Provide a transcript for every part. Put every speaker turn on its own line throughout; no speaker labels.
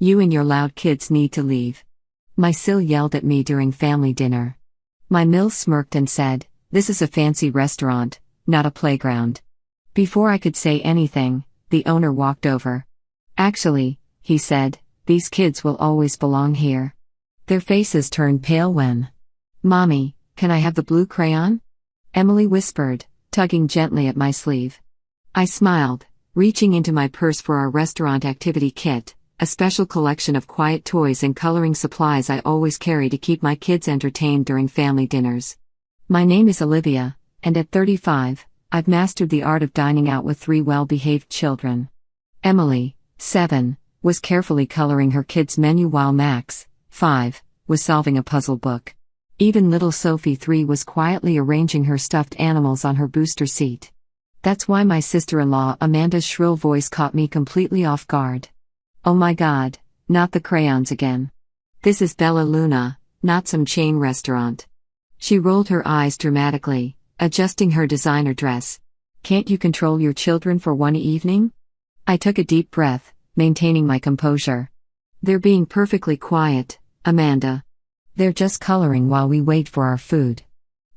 You and your loud kids need to leave. My Sil yelled at me during family dinner. My Mill smirked and said, "This is a fancy restaurant, not a playground." Before I could say anything, the owner walked over. "Actually," he said, "these kids will always belong here." Their faces turned pale when, "Mommy, can I have the blue crayon?" Emily whispered, tugging gently at my sleeve. I smiled, reaching into my purse for our restaurant activity kit, a special collection of quiet toys and coloring supplies I always carry to keep my kids entertained during family dinners. My name is Olivia, and at 35, I've mastered the art of dining out with 3 well-behaved children. Emily, 7, was carefully coloring her kids' menu while Max, 5, was solving a puzzle book. Even little Sophie, 3, was quietly arranging her stuffed animals on her booster seat. That's why my sister-in-law Amanda's shrill voice caught me completely off guard. "Oh my God, not the crayons again. This is Bella Luna, not some chain restaurant." She rolled her eyes dramatically, adjusting her designer dress. "Can't you control your children for one evening?" I took a deep breath, maintaining my composure. "They're being perfectly quiet, Amanda. They're just coloring while we wait for our food."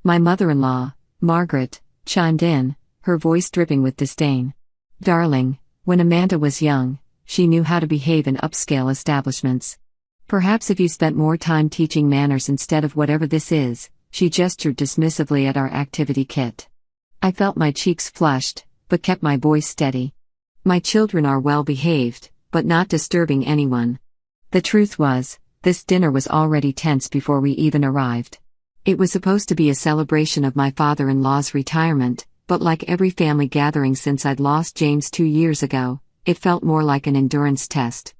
My mother-in-law, Margaret, chimed in, her voice dripping with disdain. "Darling, when Amanda was young, she knew how to behave in upscale establishments. Perhaps if you spent more time teaching manners instead of whatever this is," she gestured dismissively at our activity kit. I felt my cheeks flushed, but kept my voice steady. My children are well behaved, but not disturbing anyone. The truth was, this dinner was already tense before we even arrived. It was supposed to be a celebration of my father-in-law's retirement, but like every family gathering since I'd lost James 2 years ago, it felt more like an endurance test.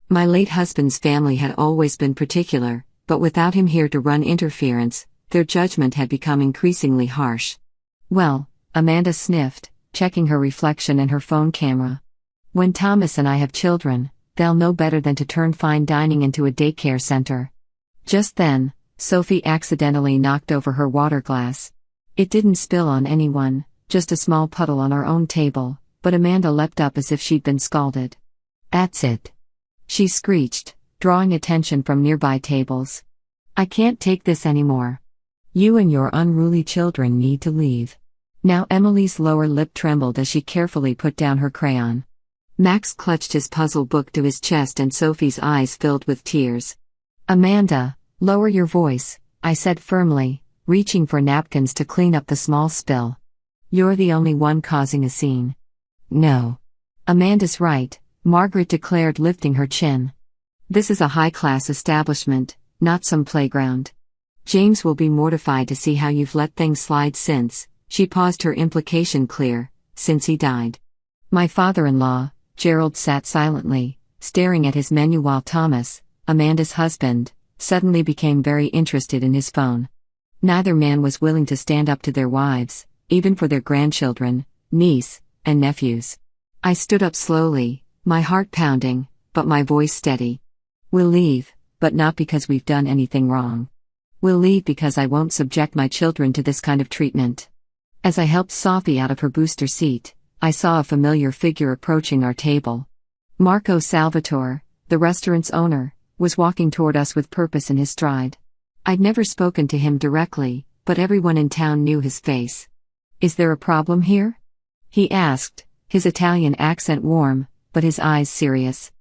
My late husband's family had always been particular, but without him here to run interference, their judgment had become increasingly harsh. "Well," Amanda sniffed, checking her reflection in her phone camera. "When Thomas and I have children, they'll know better than to turn fine dining into a daycare center." Just then, Sophie accidentally knocked over her water glass. It didn't spill on anyone, just a small puddle on our own table, but Amanda leapt up as if she'd been scalded. "That's it," she screeched, drawing attention from nearby tables. "I can't take this anymore. You and your unruly children need to leave." Now Emily's lower lip trembled as she carefully put down her crayon. Max clutched his puzzle book to his chest and Sophie's eyes filled with tears. "Amanda, lower your voice," I said firmly, reaching for napkins to clean up the small spill. "You're the only one causing a scene." "No. Amanda's right," Margaret declared, lifting her chin. "This is a high-class establishment, not some playground. James will be mortified to see how you've let things slide since," she paused, her implication clear, "since he died." My father-in-law, Gerald, sat silently, staring at his menu while Thomas, Amanda's husband, suddenly became very interested in his phone. Neither man was willing to stand up to their wives, even for their grandchildren, niece, and nephews. I stood up slowly, my heart pounding, but my voice steady. "We'll leave, but not because we've done anything wrong. We'll leave because I won't subject my children to this kind of treatment." As I helped Sophie out of her booster seat, I saw a familiar figure approaching our table. Marco Salvatore, the restaurant's owner, was walking toward us with purpose in his stride. I'd never spoken to him directly, but everyone in town knew his face. "Is there a problem here?" he asked, his Italian accent warm, but his eyes serious.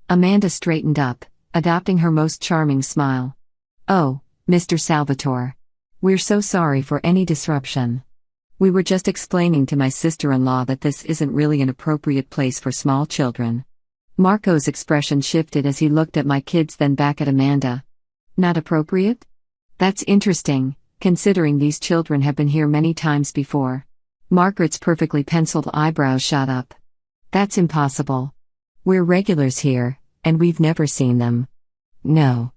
Amanda straightened up, adopting her most charming smile. "Oh, Mr. Salvatore. We're so sorry for any disruption. We were just explaining to my sister-in-law that this isn't really an appropriate place for small children." Marco's expression shifted as he looked at my kids, then back at Amanda. "Not appropriate? That's interesting, considering these children have been here many times before." Margaret's perfectly penciled eyebrows shot up. "That's impossible. We're regulars here, and we've never seen them." "No."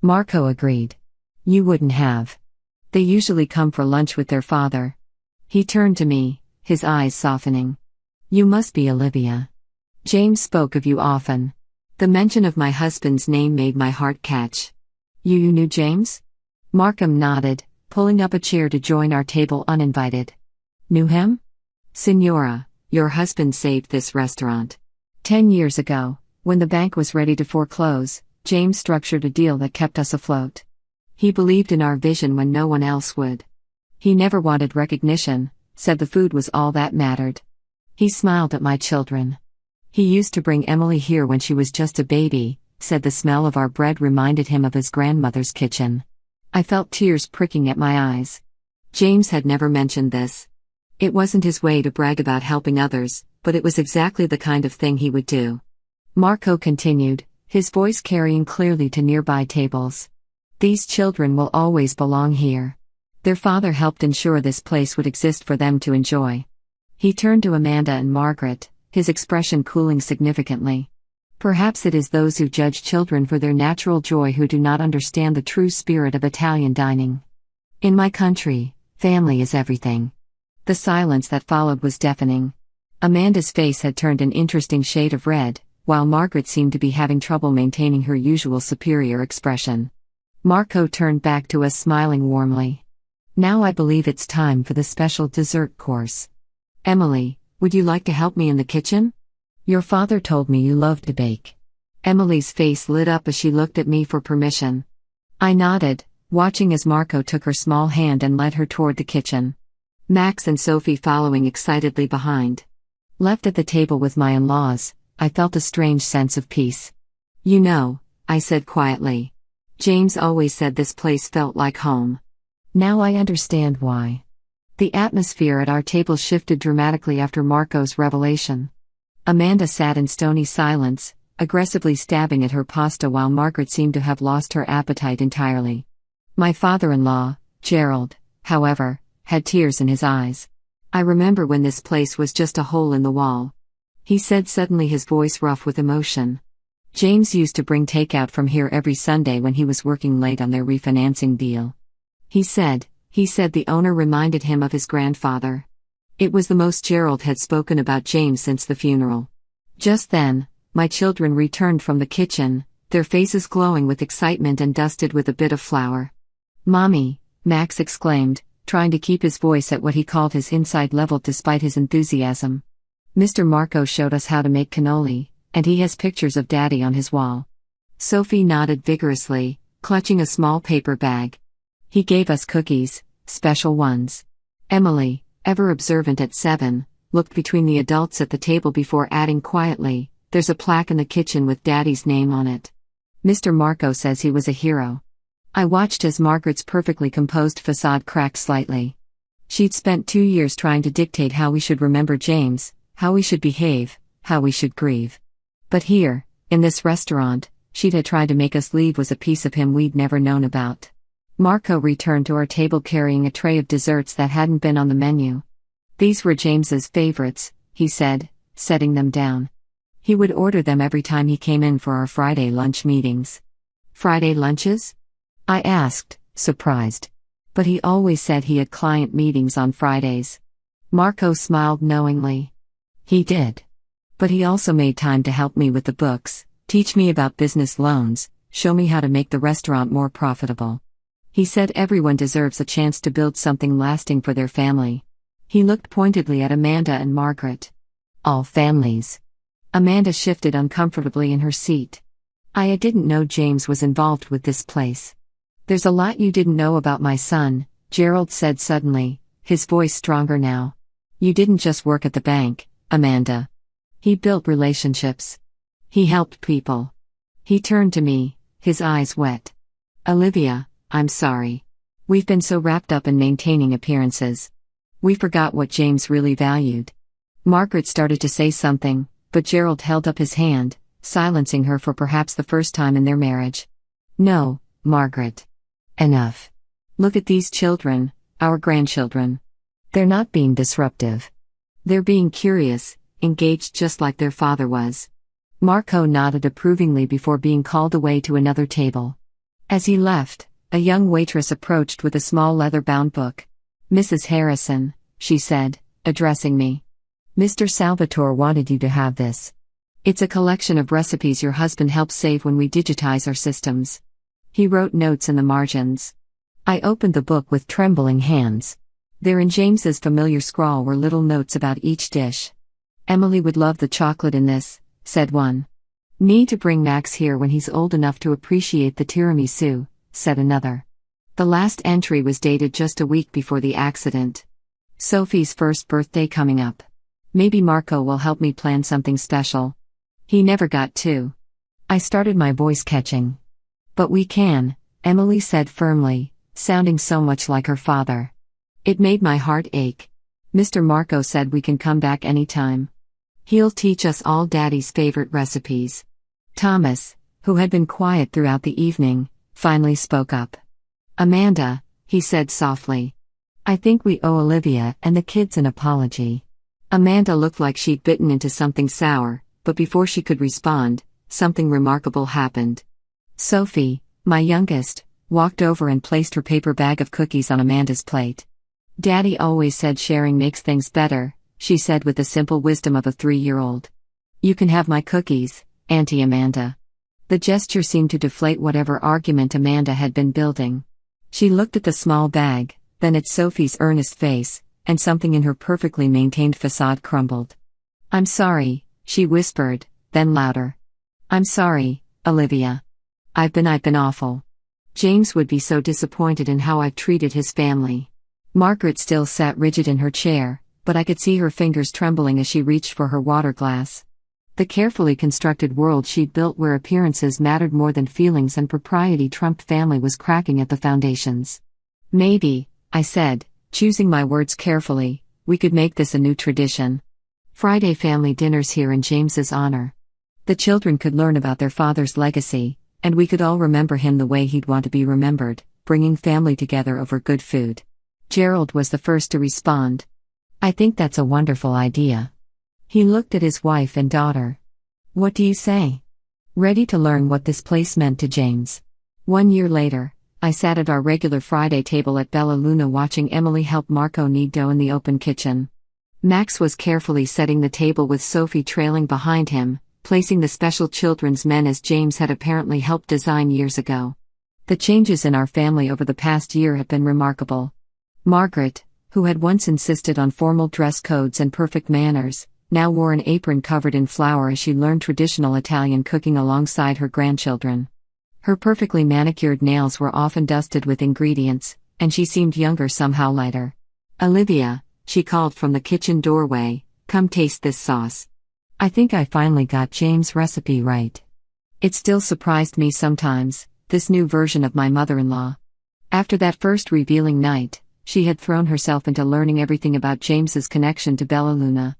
Marco agreed. "You wouldn't have. They usually come for lunch with their father." He turned to me, his eyes softening. "You must be Olivia. James spoke of you often." The mention of my husband's name made my heart catch. You knew James?" Markham nodded, pulling up a chair to join our table uninvited. "Knew him? Signora, your husband saved this restaurant 10 years ago, When the bank was ready to foreclose, James structured a deal that kept us afloat. He believed in our vision when no one else would. He never wanted recognition, said the food was all that mattered. He smiled at my children. He used to bring Emily here when she was just a baby, said the smell of our bread reminded him of his grandmother's kitchen. I felt tears pricking at my eyes. James had never mentioned this. It wasn't his way to brag about helping others, but it was exactly the kind of thing he would do. Marco continued, his voice carrying clearly to nearby tables. These children will always belong here. Their father helped ensure this place would exist for them to enjoy. He turned to Amanda and Margaret, his expression cooling significantly. Perhaps it is those who judge children for their natural joy who do not understand the true spirit of Italian dining. In my country, family is everything. The silence that followed was deafening. Amanda's face had turned an interesting shade of red, while Margaret seemed to be having trouble maintaining her usual superior expression. Marco turned back to us smiling warmly. Now I believe it's time for the special dessert course. Emily, would you like to help me in the kitchen? Your father told me you loved to bake. Emily's face lit up as she looked at me for permission. I nodded, watching as Marco took her small hand and led her toward the kitchen. Max and Sophie following excitedly behind. Left at the table with my in-laws, I felt a strange sense of peace. You know, I said quietly. James always said this place felt like home. Now I understand why. The atmosphere at our table shifted dramatically after Marco's revelation. Amanda sat in stony silence, aggressively stabbing at her pasta while Margaret seemed to have lost her appetite entirely. My father-in-law, Gerald, however, had tears in his eyes. I remember when this place was just a hole in the wall. He said suddenly, his voice rough with emotion. James used to bring takeout from here every Sunday when he was working late on their refinancing deal. He said the owner reminded him of his grandfather. It was the most Gerald had spoken about James since the funeral. Just then, my children returned from the kitchen, their faces glowing with excitement and dusted with a bit of flour. Mommy, Max exclaimed, trying to keep his voice at what he called his inside level despite his enthusiasm. Mr. Marco showed us how to make cannoli, and he has pictures of Daddy on his wall. Sophie nodded vigorously, clutching a small paper bag. He gave us cookies, special ones. Emily, ever observant at 7, looked between the adults at the table before adding quietly, "There's a plaque in the kitchen with Daddy's name on it. Mr. Marco says he was a hero." I watched as Margaret's perfectly composed facade cracked slightly. She'd spent 2 years trying to dictate how we should remember James, how we should behave, how we should grieve. But here, in this restaurant, she'd had tried to make us leave was a piece of him we'd never known about. Marco returned to our table carrying a tray of desserts that hadn't been on the menu. These were James's favorites, he said, setting them down. He would order them every time he came in for our Friday lunch meetings. Friday lunches? I asked, surprised. But he always said he had client meetings on Fridays. Marco smiled knowingly. He did. But he also made time to help me with the books, teach me about business loans, show me how to make the restaurant more profitable. He said everyone deserves a chance to build something lasting for their family. He looked pointedly at Amanda and Margaret. All families. Amanda shifted uncomfortably in her seat. I didn't know James was involved with this place. There's a lot you didn't know about my son, Gerald said suddenly, his voice stronger now. You didn't just work at the bank, Amanda. He built relationships. He helped people. He turned to me, his eyes wet. Olivia, I'm sorry. We've been so wrapped up in maintaining appearances. We forgot what James really valued. Margaret started to say something, but Gerald held up his hand, silencing her for perhaps the first time in their marriage. No, Margaret. Enough. Look at these children, our grandchildren. They're not being disruptive. They're being curious, engaged just like their father was. Marco nodded approvingly before being called away to another table. As he left, a young waitress approached with a small leather-bound book. "Mrs. Harrison," she said, addressing me. "Mr. Salvatore wanted you to have this. It's a collection of recipes your husband helped save when we digitize our systems. He wrote notes in the margins." I opened the book with trembling hands. There in James's familiar scrawl were little notes about each dish. "Emily would love the chocolate in this," said one. Need to bring Max here when he's old enough to appreciate the tiramisu, said another. The last entry was dated just a week before the accident. Sophie's first birthday coming up. Maybe Marco will help me plan something special. He never got to. I started my voice catching. But we can, Emily said firmly, sounding so much like her father. It made my heart ache. Mr. Marco said we can come back anytime. He'll teach us all Daddy's favorite recipes. Thomas, who had been quiet throughout the evening, finally spoke up. Amanda, he said softly. I think we owe Olivia and the kids an apology. Amanda looked like she'd bitten into something sour, but before she could respond, something remarkable happened. Sophie, my youngest, walked over and placed her paper bag of cookies on Amanda's plate. Daddy always said sharing makes things better, she said with the simple wisdom of a 3-year-old. You can have my cookies, Auntie Amanda. The gesture seemed to deflate whatever argument Amanda had been building. She looked at the small bag, then at Sophie's earnest face, and something in her perfectly maintained facade crumbled. I'm sorry, she whispered, then louder. I'm sorry, Olivia. I've been awful. James would be so disappointed in how I've treated his family. Margaret still sat rigid in her chair, but I could see her fingers trembling as she reached for her water glass. The carefully constructed world she'd built where appearances mattered more than feelings and propriety trumped family was cracking at the foundations. Maybe, I said, choosing my words carefully, we could make this a new tradition. Friday family dinners here in James's honor. The children could learn about their father's legacy, and we could all remember him the way he'd want to be remembered, bringing family together over good food. Gerald was the first to respond. I think that's a wonderful idea. He looked at his wife and daughter. What do you say? Ready to learn what this place meant to James. 1 year later, I sat at our regular Friday table at Bella Luna watching Emily help Marco knead dough in the open kitchen. Max was carefully setting the table with Sophie trailing behind him, placing the special children's menu as James had apparently helped design years ago. The changes in our family over the past year have been remarkable. Margaret, who had once insisted on formal dress codes and perfect manners, now wore an apron covered in flour as she learned traditional Italian cooking alongside her grandchildren. Her perfectly manicured nails were often dusted with ingredients, and she seemed younger, somehow lighter. Olivia, she called from the kitchen doorway, come taste this sauce. I think I finally got James' recipe right. It still surprised me sometimes, this new version of my mother-in-law. After that first revealing night, she had thrown herself into learning everything about James's connection to Bella Luna.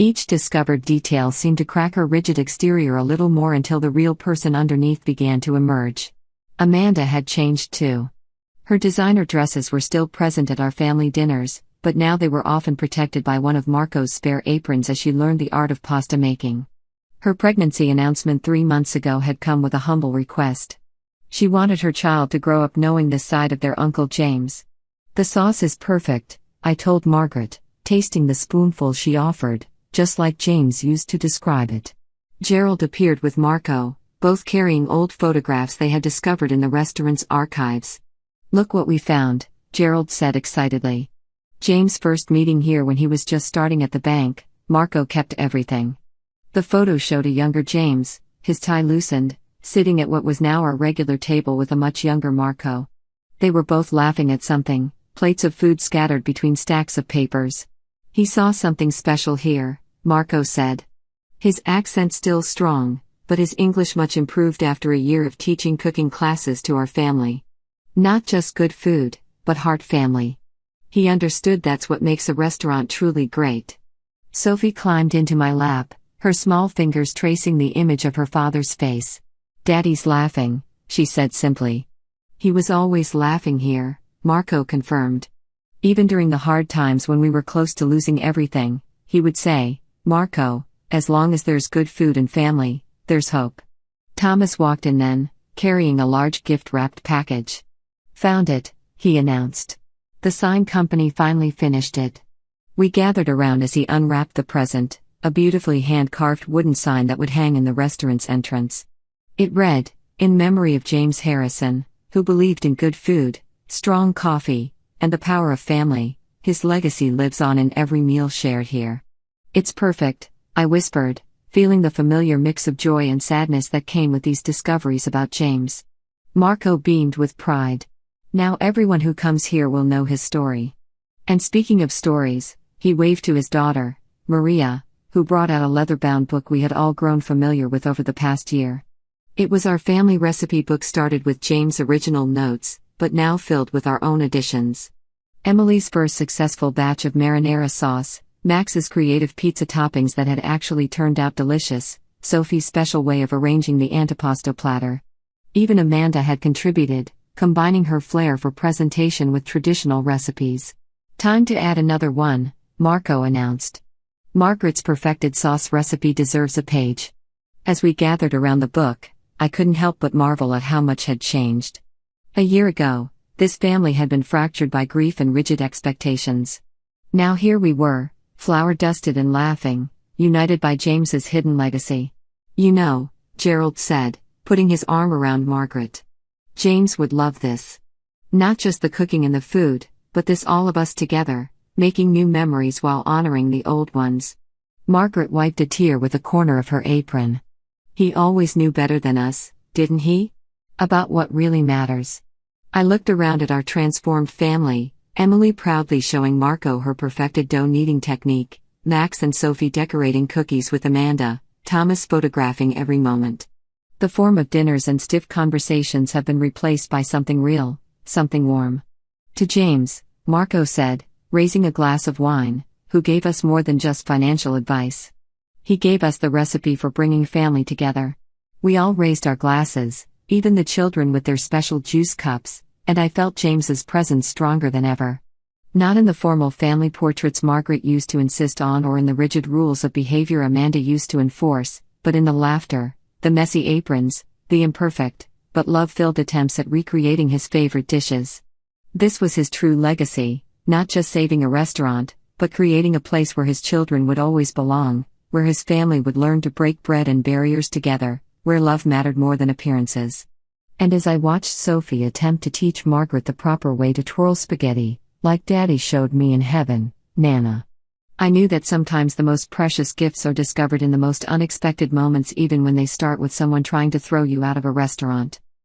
Each discovered detail seemed to crack her rigid exterior a little more until the real person underneath began to emerge. Amanda had changed too. Her designer dresses were still present at our family dinners, but now they were often protected by one of Marco's spare aprons as she learned the art of pasta making. Her pregnancy announcement 3 months ago had come with a humble request. She wanted her child to grow up knowing this side of their Uncle James. The sauce is perfect, I told Margaret, tasting the spoonful she offered, just like James used to describe it. Gerald appeared with Marco, both carrying old photographs they had discovered in the restaurant's archives. Look what we found, Gerald said excitedly. James' first meeting here when he was just starting at the bank, Marco kept everything. The photo showed a younger James, his tie loosened, sitting at what was now our regular table with a much younger Marco. They were both laughing at something, plates of food scattered between stacks of papers. He saw something special here, Marco said. His accent still strong, but his English much improved after a year of teaching cooking classes to our family. Not just good food, but heart family. He understood that's what makes a restaurant truly great. Sophie climbed into my lap, her small fingers tracing the image of her father's face. Daddy's laughing, she said simply. He was always laughing here, Marco confirmed. Even during the hard times when we were close to losing everything, he would say, Marco, as long as there's good food and family, there's hope. Thomas walked in then, carrying a large gift-wrapped package. Found it, he announced. The sign company finally finished it. We gathered around as he unwrapped the present, a beautifully hand-carved wooden sign that would hang in the restaurant's entrance. It read, in memory of James Harrison, who believed in good food, strong coffee, and the power of family. His legacy lives on in every meal shared here. It's perfect, I whispered, feeling the familiar mix of joy and sadness that came with these discoveries about James. Marco beamed with pride. Now everyone who comes here will know his story. And speaking of stories, he waved to his daughter, Maria, who brought out a leather-bound book we had all grown familiar with over the past year. It was our family recipe book, started with James' original notes, but now filled with our own additions. Emily's first successful batch of marinara sauce, Max's creative pizza toppings that had actually turned out delicious, Sophie's special way of arranging the antipasto platter. Even Amanda had contributed, combining her flair for presentation with traditional recipes. Time to add another one, Marco announced. Margaret's perfected sauce recipe deserves a page. As we gathered around the book, I couldn't help but marvel at how much had changed. A year ago, this family had been fractured by grief and rigid expectations. Now here we were, flower-dusted and laughing, united by James's hidden legacy. You know, Gerald said, putting his arm around Margaret. James would love this. Not just the cooking and the food, but this all of us together, making new memories while honoring the old ones. Margaret wiped a tear with a corner of her apron. He always knew better than us, didn't he? About what really matters. I looked around at our transformed family, Emily proudly showing Marco her perfected dough kneading technique, Max and Sophie decorating cookies with Amanda, Thomas photographing every moment. The form of dinners and stiff conversations have been replaced by something real, something warm. To James, Marco said, raising a glass of wine, who gave us more than just financial advice. He gave us the recipe for bringing family together. We all raised our glasses, even the children with their special juice cups, and I felt James's presence stronger than ever. Not in the formal family portraits Margaret used to insist on or in the rigid rules of behavior Amanda used to enforce, but in the laughter, the messy aprons, the imperfect, but love-filled attempts at recreating his favorite dishes. This was his true legacy, not just saving a restaurant, but creating a place where his children would always belong, where his family would learn to break bread and barriers together, where love mattered more than appearances. And as I watched Sophie attempt to teach Margaret the proper way to twirl spaghetti, like Daddy showed me in heaven, Nana, I knew that sometimes the most precious gifts are discovered in the most unexpected moments, even when they start with someone trying to throw you out of a restaurant.